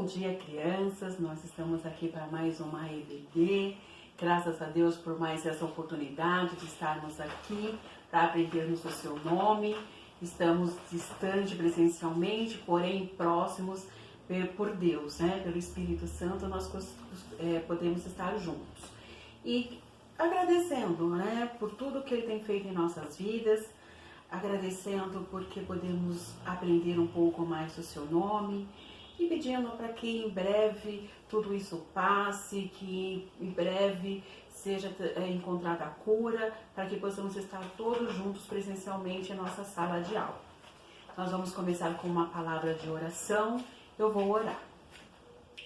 dia, crianças. Nós estamos aqui para mais uma EBD. Graças a Deus por mais essa oportunidade de estarmos aqui para aprendermos o seu nome. Estamos distantes presencialmente, porém próximos por Deus, né? Pelo Espírito Santo, nós podemos estar juntos. E agradecendo, né, por tudo que Ele tem feito em nossas vidas, agradecendo porque podemos aprender um pouco mais do seu nome e pedindo para que em breve tudo isso passe, que em breve seja encontrada a cura, para que possamos estar todos juntos presencialmente em nossa sala de aula. Nós vamos começar com uma palavra de oração. Eu vou orar.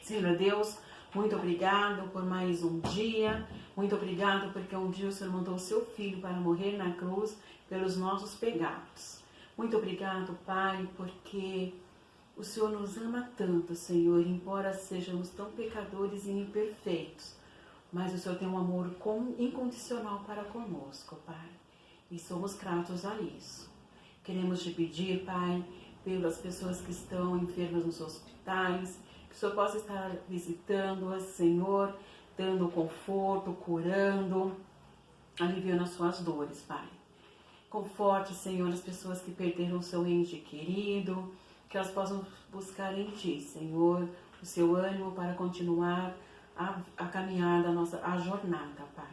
Senhor Deus, muito obrigado por mais um dia. Muito obrigado porque um dia o Senhor mandou o seu Filho para morrer na cruz pelos nossos pecados. Muito obrigado, Pai, porque o Senhor nos ama tanto, Senhor, embora sejamos tão pecadores e imperfeitos. Mas o Senhor tem um amor incondicional para conosco, Pai. E somos gratos a isso. Queremos te pedir, Pai, pelas pessoas que estão enfermas nos hospitais, que o Senhor possa estar visitando-as, Senhor, dando conforto, curando, aliviando as suas dores, Pai. Conforte, Senhor, as pessoas que perderam o seu ente querido, que elas possam buscar em Ti, Senhor, o seu ânimo para continuar a caminhada, a jornada, Pai.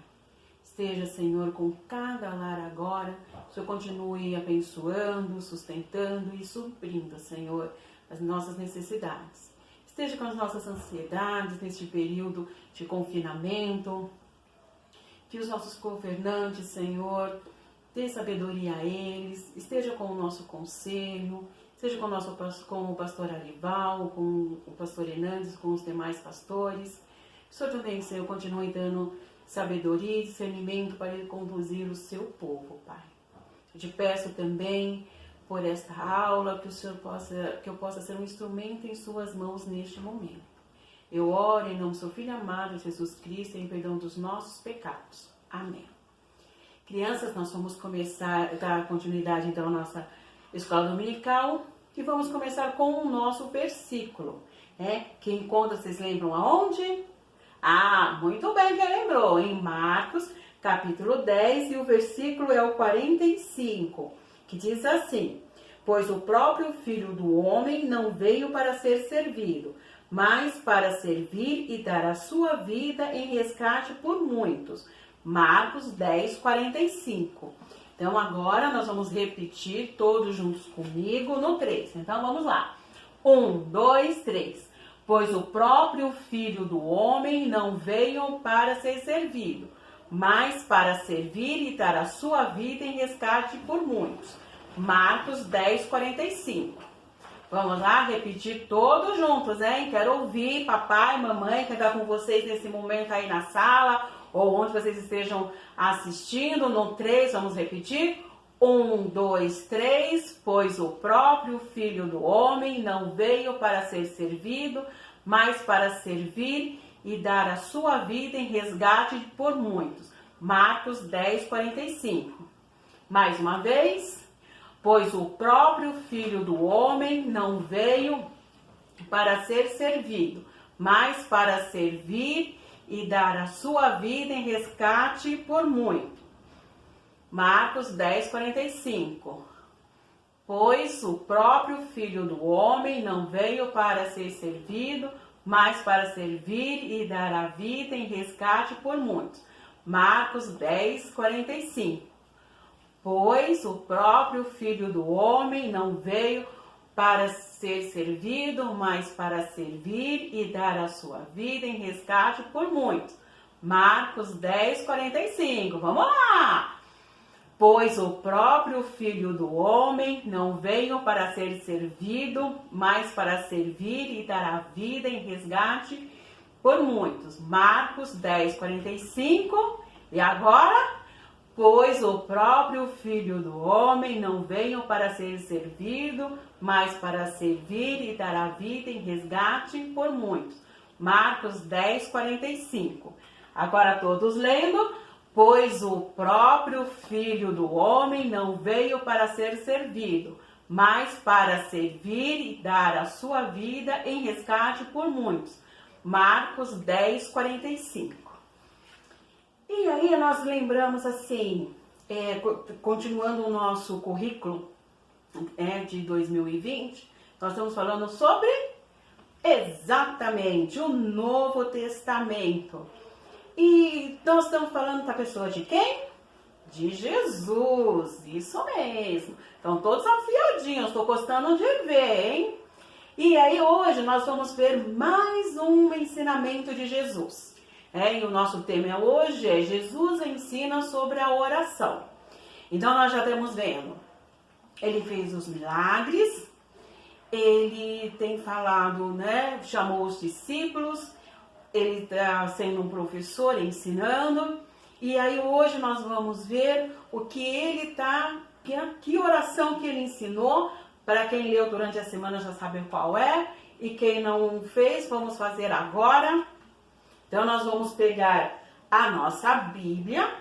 Esteja, Senhor, com cada lar agora, o Senhor continue abençoando, sustentando e suprindo, Senhor, as nossas necessidades. Esteja com as nossas ansiedades neste período de confinamento, que os nossos governantes, Senhor, dê sabedoria a eles, esteja com o nosso conselho, esteja com o pastor Arival, com o pastor Hernandes, com os demais pastores. Que o Senhor também, Senhor, continue dando sabedoria e discernimento para ele conduzir o seu povo, Pai. Eu te peço também por esta aula que eu possa ser um instrumento em suas mãos neste momento. Eu oro em nome do seu Filho amado, Jesus Cristo, em perdão dos nossos pecados. Amém. Crianças, nós vamos dar continuidade então à nossa escola dominical e vamos começar com o nosso versículo, né? Que encontra, vocês lembram aonde? Ah, muito bem que lembrou, em Marcos, capítulo 10, e o versículo é o 45, que diz assim: pois o próprio Filho do Homem não veio para ser servido, mas para servir e dar a sua vida em resgate por muitos. Marcos 10, 45. Então agora nós vamos repetir todos juntos comigo no 3. Então vamos lá. 1, 2, 3. Pois o próprio Filho do Homem não veio para ser servido, mas para servir e dar a sua vida em resgate por muitos. Marcos 10, 45. Vamos lá, repetir todos juntos, hein? Quero ouvir papai, mamãe, que está com vocês nesse momento aí na sala, ou onde vocês estejam assistindo. No 3, vamos repetir. 1, 2, 3, pois o próprio Filho do Homem não veio para ser servido, mas para servir e dar a sua vida em resgate por muitos. Marcos 10, 45. Mais uma vez. Pois o próprio Filho do Homem não veio para ser servido, mas para servir e dar a sua vida em resgate por muito. Marcos 10, 45. Pois o próprio Filho do Homem não veio para ser servido, mas para servir e dar a vida em resgate por muitos. Marcos 10, 45. Pois o próprio Filho do Homem não veio para ser servido, mas para servir e dar a sua vida em resgate por muitos. Marcos 10, 45. Vamos lá! Pois o próprio Filho do Homem não veio para ser servido, mas para servir e dar a vida em resgate por muitos. Marcos 10, 45. E agora? Pois o próprio Filho do Homem não veio para ser servido, mas para servir e dar a vida em resgate por muitos. Marcos 10, 45. Agora todos lendo. Pois o próprio Filho do Homem não veio para ser servido, mas para servir e dar a sua vida em resgate por muitos. Marcos 10, 45. E aí nós lembramos assim, continuando o nosso currículo de 2020, nós estamos falando sobre exatamente o Novo Testamento. E nós estamos falando da pessoa de quem? De Jesus, isso mesmo. Então todos afiadinhos, estou gostando de ver, hein? E aí hoje nós vamos ver mais um ensinamento de Jesus. E o nosso tema hoje é Jesus ensina sobre a oração. Então nós já estamos vendo, ele fez os milagres, ele tem falado, chamou os discípulos, ele está sendo um professor ensinando. E aí hoje nós vamos ver o que ele que oração que ele ensinou. Para quem leu durante a semana já sabe qual é. E quem não fez, vamos fazer agora. Então nós vamos pegar a nossa Bíblia,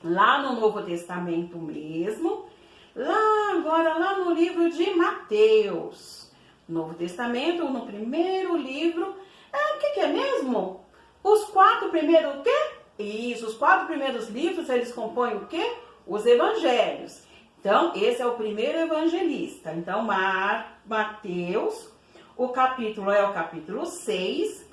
lá no Novo Testamento mesmo. Lá no livro de Mateus. Novo Testamento, no primeiro livro. O que é mesmo? Os 4 primeiros o quê? Isso, os 4 primeiros livros, eles compõem o quê? Os evangelhos. Então, esse é o primeiro evangelista. Então, Mateus, o capítulo é o capítulo 6,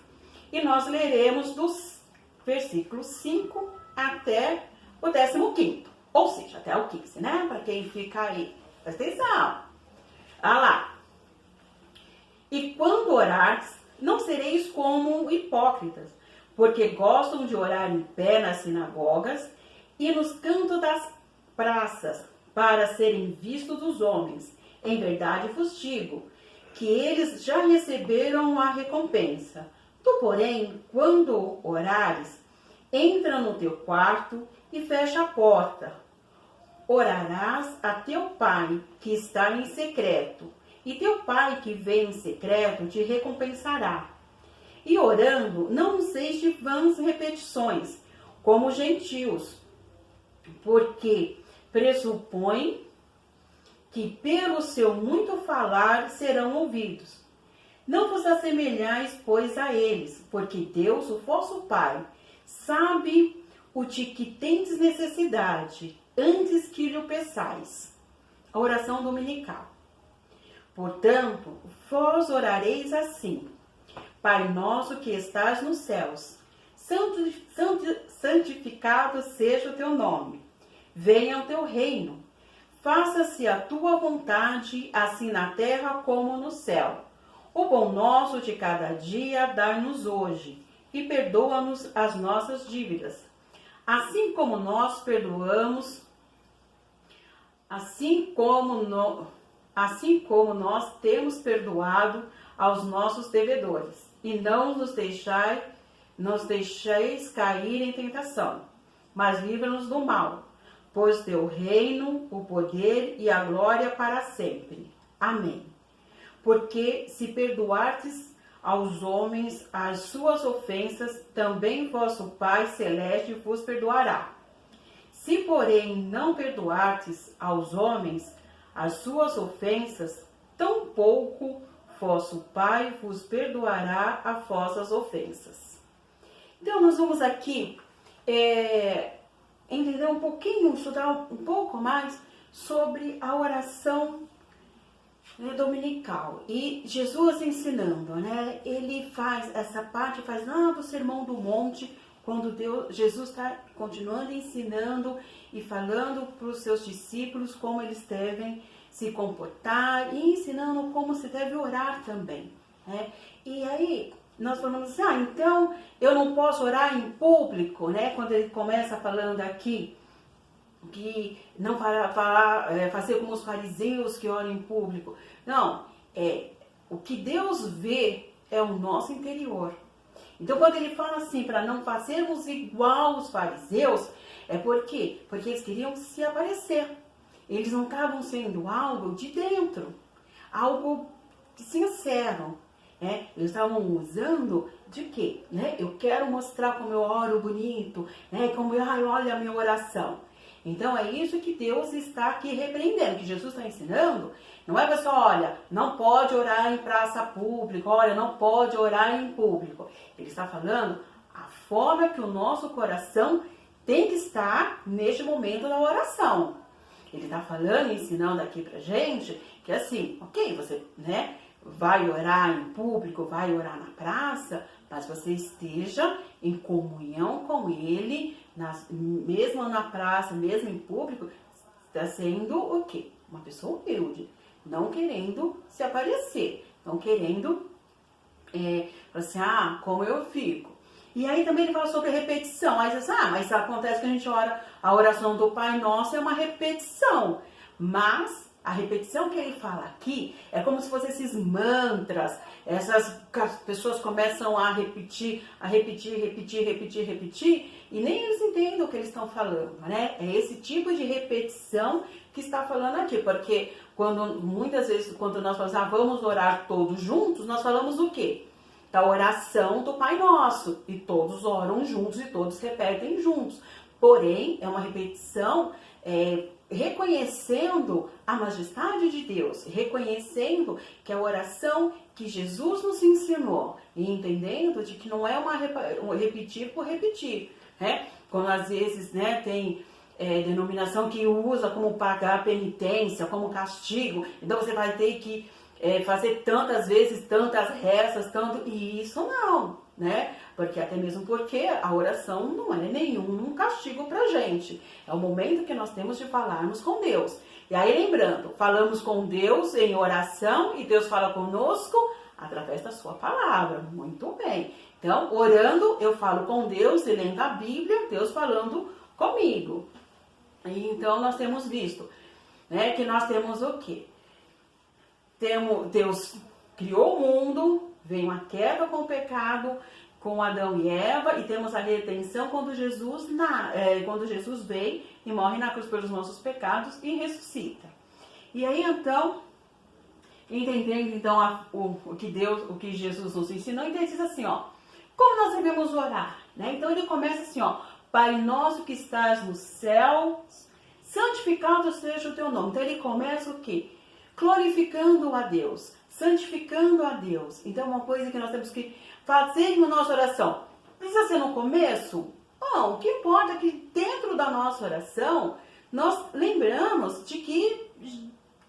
e nós leremos dos versículos 5 até o 15º. Ou seja, até o 15, né? Para quem fica aí. Presta atenção. Olha lá. E quando orares, não sereis como hipócritas, porque gostam de orar em pé nas sinagogas e nos cantos das praças, para serem vistos dos homens. Em verdade vos digo, que eles já receberam a recompensa. Tu, porém, quando orares, entra no teu quarto e fecha a porta. Orarás a teu pai, que está em secreto, e teu pai que vem em secreto te recompensará. E orando, não useis de vãs repetições, como os gentios, porque pressupõem que pelo seu muito falar serão ouvidos. Não vos assemelhais, pois, a eles, porque Deus, o vosso Pai, sabe o de que tendes necessidade, antes que lhe o peçais. A oração dominical. Portanto, vós orareis assim: Pai nosso que estás nos céus, santificado seja o teu nome. Venha o teu reino. Faça-se a tua vontade, assim na terra como no céu. O pão nosso de cada dia dai-nos hoje, e perdoa-nos as nossas dívidas, assim como nós perdoamos, assim como nós temos perdoado aos nossos devedores. E não nos deixeis cair em tentação, mas livra-nos do mal. Pois teu reino, o poder e a glória para sempre. Amém. Porque se perdoardes aos homens as suas ofensas, também vosso Pai Celeste vos perdoará. Se, porém, não perdoardes aos homens as suas ofensas, tampouco vosso Pai vos perdoará as vossas ofensas. Então, nós vamos aqui entender um pouquinho, estudar um pouco mais sobre a oração dominical. E Jesus ensinando, ele faz essa parte, faz lá do Sermão do Monte, quando Jesus está continuando ensinando e falando para os seus discípulos como eles devem se comportar e ensinando como se deve orar também. E aí nós falamos assim, então eu não posso orar em público, quando ele começa falando aqui que não fazer como os fariseus que oram em público. Não, o que Deus vê é o nosso interior. Então quando ele fala assim, para não fazermos igual os fariseus, por quê? Porque eles queriam se aparecer. Eles não estavam sendo algo de dentro, algo sincero. Eles estavam usando de quê? Eu quero mostrar como eu oro bonito, como olha a minha oração. Então é isso que Deus está aqui repreendendo, que Jesus está ensinando. Não é você, olha, não pode orar em praça pública, olha, não pode orar em público. Ele está falando a forma que o nosso coração tem que estar neste momento da oração. Ele está falando, ensinando aqui pra gente, que assim, ok, você, né, vai orar em público, vai orar na praça, mas você esteja em comunhão com Ele, mesmo na praça, mesmo em público, está sendo o quê? Uma pessoa humilde, não querendo se aparecer, não querendo, assim, como eu fico. E aí também ele fala sobre repetição. Aí você diz, mas acontece que a gente ora, a oração do Pai Nosso é uma repetição. Mas a repetição que ele fala aqui é como se fossem esses mantras. Essas pessoas começam a repetir, e nem eles entendem o que eles estão falando, né? É esse tipo de repetição que está falando aqui. Porque muitas vezes, quando nós falamos, vamos orar todos juntos, nós falamos o quê? Da oração do Pai Nosso, e todos oram juntos e todos repetem juntos. Porém, é uma repetição reconhecendo a majestade de Deus, reconhecendo que a oração que Jesus nos ensinou, e entendendo de que não é um repetir por repetir, né? Como às vezes, né, tem denominação que usa como pagar penitência, como castigo, então você vai ter que fazer tantas vezes, tantas rezas, e isso não, né? Até mesmo porque a oração não é nenhum castigo pra gente. É o momento que nós temos de falarmos com Deus. E aí lembrando, falamos com Deus em oração e Deus fala conosco através da sua palavra. Muito bem. Então, orando, eu falo com Deus e lendo a Bíblia, Deus falando comigo. E então nós temos visto, né, que nós temos o quê? Deus criou o mundo, veio a queda com o pecado, com Adão e Eva, e temos a redenção quando Jesus vem e morre na cruz pelos nossos pecados e ressuscita. E aí então, entendendo então o que Jesus nos ensinou, então ele diz assim, como nós devemos orar, né? Então ele começa assim, Pai nosso que estás no céu, santificado seja o teu nome. Então ele começa o quê? Glorificando a Deus, santificando a Deus. Então uma coisa que nós temos que fazer na nossa oração, precisa ser no começo? Não, o que importa é que dentro da nossa oração, nós lembramos de que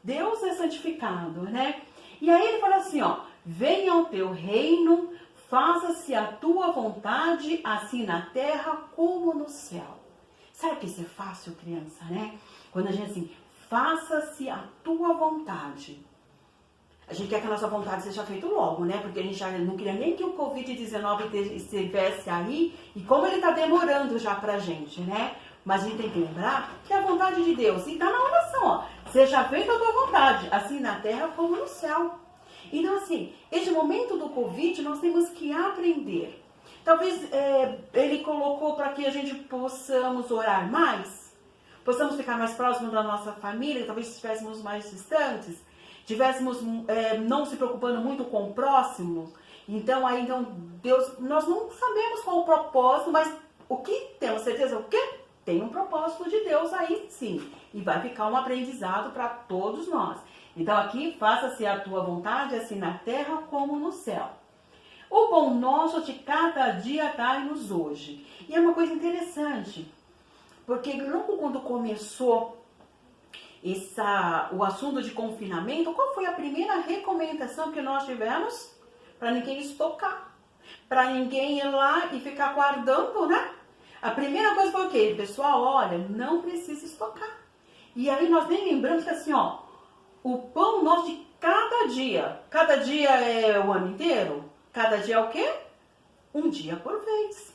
Deus é santificado, né? E aí ele fala assim, venha o teu reino, faça-se a tua vontade, assim na terra como no céu. Sabe que isso é fácil, criança, né? Quando a gente assim, faça-se a tua vontade. A gente quer que a nossa vontade seja feita logo, né? Porque a gente já não queria nem que o Covid-19 estivesse aí. E como ele está demorando já pra gente, né? Mas a gente tem que lembrar que é a vontade de Deus. E tá na oração, seja feita a tua vontade, assim na terra como no céu. Então, assim, este momento do Covid, nós temos que aprender. Talvez ele colocou para que a gente possamos orar mais, possamos ficar mais próximos da nossa família, talvez estivéssemos mais distantes, tivéssemos não se preocupando muito com o próximo. Então, Deus, nós não sabemos qual o propósito, mas o que temos certeza? O quê? Tem um propósito de Deus aí sim. E vai ficar um aprendizado para todos nós. Então aqui, faça-se a tua vontade, assim na terra como no céu. O pão nosso de cada dia dai-nos hoje. E é uma coisa interessante, porque logo quando começou o assunto de confinamento, qual foi a primeira recomendação que nós tivemos? Para ninguém estocar, para ninguém ir lá e ficar guardando, né? A primeira coisa foi o quê? Pessoal, olha, não precisa estocar. E aí nós nem lembramos que assim, o pão nosso de cada dia é o ano inteiro? Cada dia é o quê? Um dia por vez.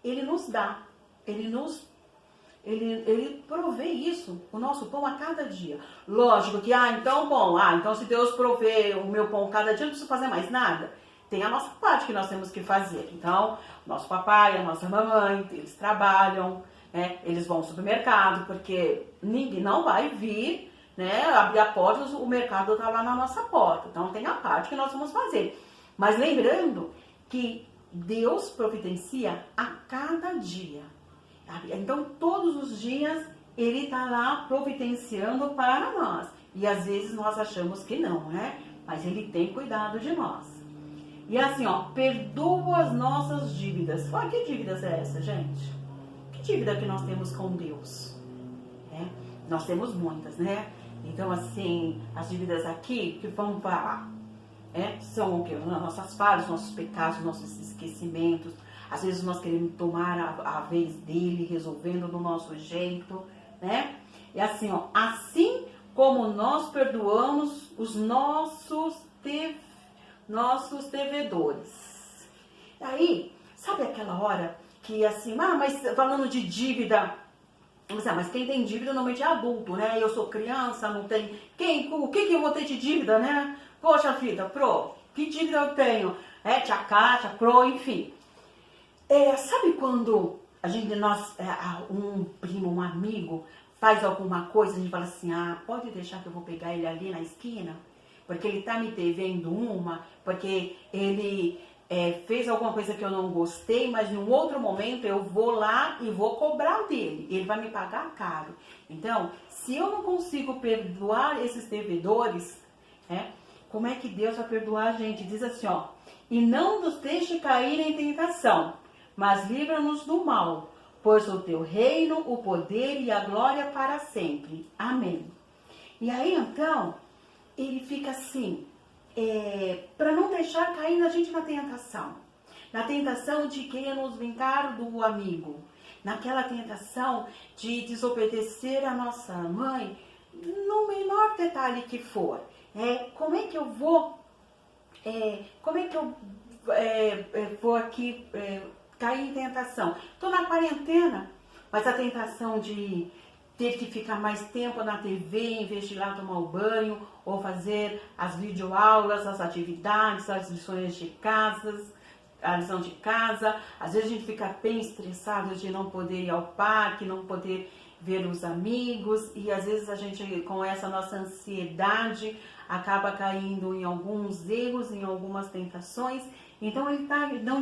Ele nos dá, ele provê isso, o nosso pão a cada dia. Lógico que, então se Deus provê o meu pão cada dia, eu não preciso fazer mais nada. Tem a nossa parte que nós temos que fazer. Então, nosso papai, a nossa mamãe, eles trabalham, né? Eles vão ao supermercado, porque ninguém não vai vir, né? Abrir a porta, o mercado está lá na nossa porta. Então, tem a parte que nós vamos fazer. Mas lembrando que Deus providencia a cada dia. Então, todos os dias, Ele está lá providenciando para nós. E às vezes nós achamos que não, né? Mas Ele tem cuidado de nós. E assim, ó, perdoa as nossas dívidas. Olha, que dívidas é essa, gente? Que dívida que nós temos com Deus? Nós temos muitas, né? Então, assim, as dívidas aqui que vamos falar, são o quê? Nossas falhas, nossos pecados, nossos esquecimentos. Às vezes nós queremos tomar a vez dele, resolvendo do nosso jeito, né? E assim, ó, assim como nós perdoamos os nossos devedores. Aí, sabe aquela hora que assim, mas falando de dívida, mas quem tem dívida normalmente é adulto, né? Eu sou criança, não tem. O que eu vou ter de dívida, né? Poxa vida, que dívida eu tenho? Tia Cátia, enfim. Sabe quando um primo, um amigo, faz alguma coisa, a gente fala assim, pode deixar que eu vou pegar ele ali na esquina? Porque ele tá me devendo porque ele fez alguma coisa que eu não gostei, mas em um outro momento eu vou lá e vou cobrar dele. Ele vai me pagar caro. Então, se eu não consigo perdoar esses devedores, como é que Deus vai perdoar a gente? Diz assim, ó, e não nos deixe cair em tentação, mas livra-nos do mal, pois o teu reino, o poder e a glória para sempre. Amém. E aí, então, ele fica assim, para não deixar cair a gente na tentação de querer nos vingar do amigo, naquela tentação de desobedecer a nossa mãe, no menor detalhe que for. Como é que eu vou aqui cair em tentação? Estou na quarentena, mas a tentação de ter que ficar mais tempo na TV em vez de ir lá tomar o banho ou fazer as videoaulas, as atividades, as lições de a lição de casa. Às vezes a gente fica bem estressado de não poder ir ao parque, não poder ver os amigos, e às vezes a gente, com essa nossa ansiedade, acaba caindo em alguns erros, em algumas tentações. Então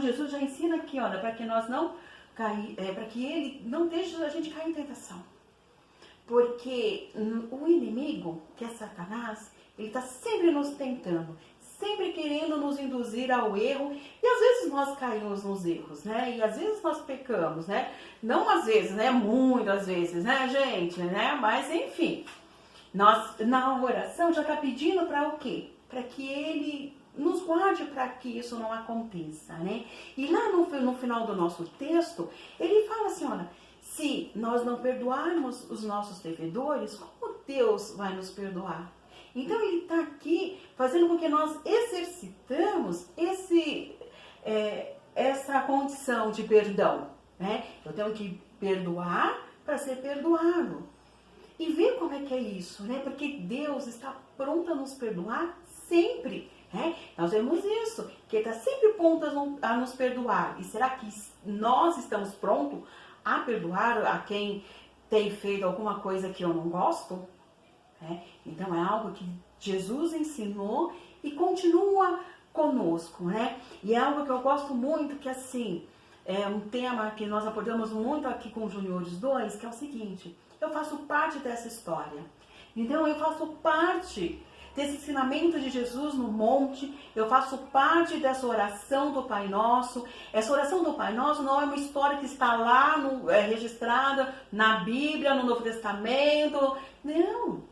Jesus já ensina aqui, olha, para que nós não para que ele não deixe a gente cair em tentação. Porque o inimigo, que é Satanás, ele está sempre nos tentando, sempre querendo nos induzir ao erro, e às vezes nós caímos nos erros, né? E às vezes nós pecamos, né? Não às vezes, né? Muitas vezes, né, gente? Né? Mas enfim, nós na oração já está pedindo para o quê? Para que ele nos guarde para que isso não aconteça, né? E lá no final do nosso texto, ele fala assim, olha, se nós não perdoarmos os nossos devedores, como Deus vai nos perdoar? Então ele está aqui fazendo com que nós exercitamos essa condição de perdão, né? Eu tenho que perdoar para ser perdoado. E ver como é que é isso, né? Porque Deus está pronto a nos perdoar sempre. Nós vemos isso, que Ele está sempre pronto a nos perdoar. E será que nós estamos prontos a perdoar a quem tem feito alguma coisa que eu não gosto? Então é algo que Jesus ensinou e continua conosco, né? E é algo que eu gosto muito, que assim, é um tema que nós abordamos muito aqui com os Juniores 2, que é o seguinte: eu faço parte dessa história. Então eu faço parte desse ensinamento de Jesus no monte, eu faço parte dessa oração do Pai Nosso. Essa oração do Pai Nosso não é uma história que está lá registrada na Bíblia, no Novo Testamento. Não,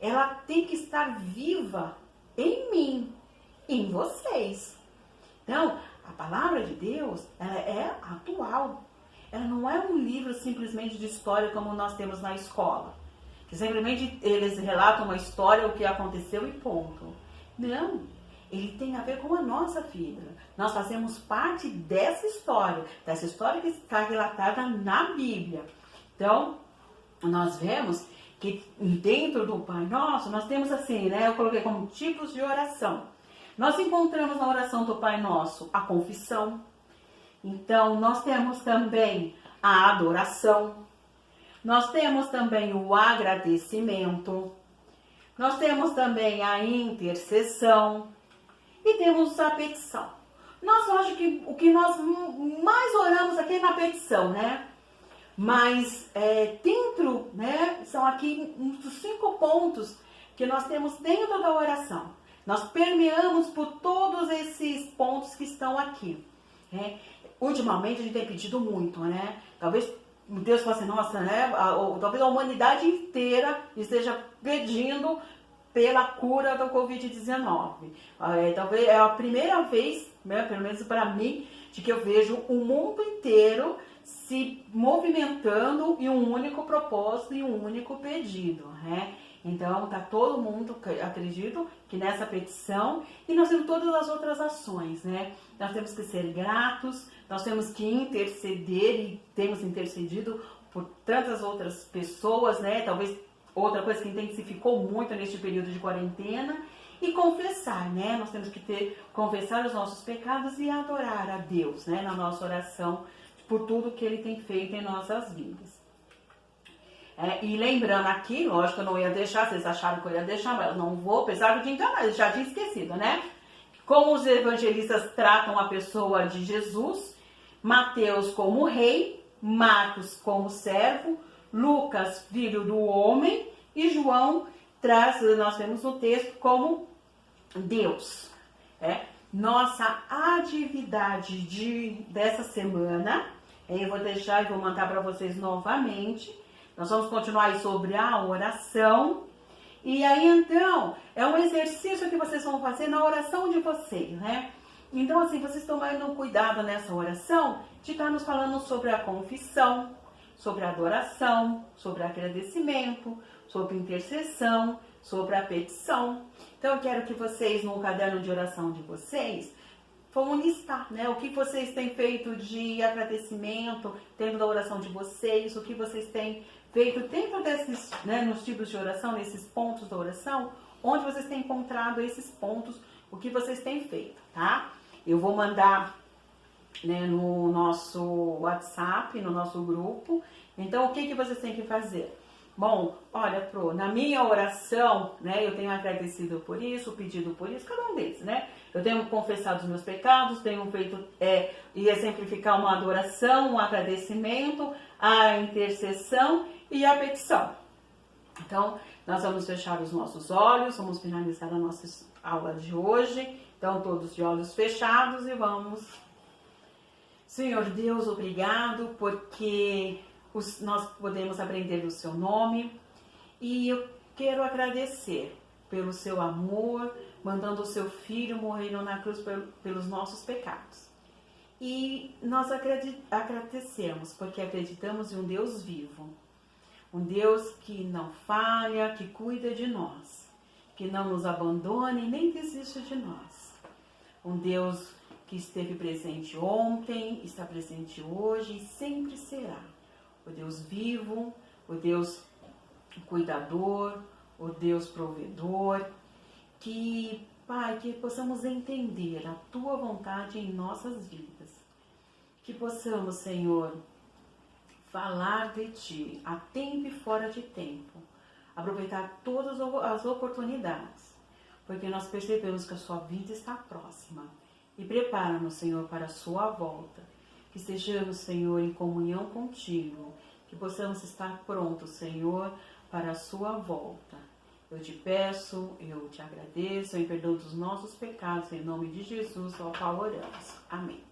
ela tem que estar viva em mim, em vocês. Então, a palavra de Deus, ela é atual. Ela não é um livro simplesmente de história como nós temos na escola. Que simplesmente eles relatam uma história, o que aconteceu e ponto. Não, ele tem a ver com a nossa vida. Nós fazemos parte dessa história que está relatada na Bíblia. Então, nós vemos que dentro do Pai Nosso, nós temos assim, né? Eu coloquei como tipos de oração. Nós encontramos na oração do Pai Nosso a confissão. Então, nós temos também a adoração. Nós temos também o agradecimento. Nós temos também a intercessão. E temos a petição. Nós acho que o que nós mais oramos aqui é na petição, né? Mas dentro, né, são aqui uns dos 5 pontos que nós temos dentro da oração. Nós permeamos por todos esses pontos que estão aqui. Né? Ultimamente a gente tem pedido muito, né? Talvez Deus fale assim, nossa, né? Talvez a humanidade inteira esteja pedindo pela cura do Covid-19. Talvez é a primeira vez, né, pelo menos para mim, de que eu vejo o mundo inteiro se movimentando em um único propósito e um único pedido, né? Então, tá todo mundo, acredito, que nessa petição, e nós temos todas as outras ações, né? Nós temos que ser gratos, nós temos que interceder, e temos intercedido por tantas outras pessoas, né? Talvez outra coisa que intensificou muito neste período de quarentena, e confessar, né? Nós temos que confessar os nossos pecados e adorar a Deus, né? Na nossa oração, por tudo que Ele tem feito em nossas vidas. E lembrando aqui, lógico que eu não ia deixar, vocês acharam que eu ia deixar, mas eu não vou, apesar de enganar, eu já tinha esquecido, né? Como os evangelistas tratam a pessoa de Jesus, Mateus como rei, Marcos como servo, Lucas, filho do homem, e João nós vemos no texto como Deus. Nossa atividade dessa semana, eu vou deixar e vou mandar para vocês novamente. Nós vamos continuar aí sobre a oração. E aí, então, é um exercício que vocês vão fazer na oração de vocês, né? Então, assim, vocês tomando cuidado nessa oração de estar nos falando sobre a confissão, sobre a adoração, sobre agradecimento, sobre intercessão, sobre a petição. Então, eu quero que vocês, no caderno de oração de vocês, vão listar, né? O que vocês têm feito de agradecimento dentro da oração de vocês, o que vocês têm feito dentro desses, né, nos tipos de oração, nesses pontos da oração, onde vocês têm encontrado esses pontos, o que vocês têm feito, tá? Eu vou mandar, né, no nosso WhatsApp, no nosso grupo. Então, o que vocês têm que fazer? Bom, olha, na minha oração, né, eu tenho agradecido por isso, pedido por isso, cada um deles, né? Eu tenho confessado os meus pecados, tenho feito e exemplificar uma adoração, um agradecimento, a intercessão e a petição. Então, nós vamos fechar os nossos olhos, vamos finalizar a nossa aula de hoje. Então, todos de olhos fechados e vamos. Senhor Deus, obrigado, porque nós podemos aprender do seu nome. E eu quero agradecer pelo seu amor, mandando o seu Filho morrer na cruz pelos nossos pecados. E nós agradecemos, porque acreditamos em um Deus vivo. Um Deus que não falha, que cuida de nós, que não nos abandona e nem desiste de nós. Um Deus que esteve presente ontem, está presente hoje e sempre será. O Deus vivo, o Deus cuidador, o Deus provedor, que, Pai, que possamos entender a Tua vontade em nossas vidas. Que possamos, Senhor, falar de Ti a tempo e fora de tempo, aproveitar todas as oportunidades, porque nós percebemos que a Sua vida está próxima e prepara-nos, Senhor, para a Sua volta, que estejamos, Senhor, em comunhão contigo, que possamos estar prontos, Senhor, para a Sua volta. Eu te peço, eu te agradeço, em perdão dos nossos pecados, em nome de Jesus, ao qual oramos. Amém.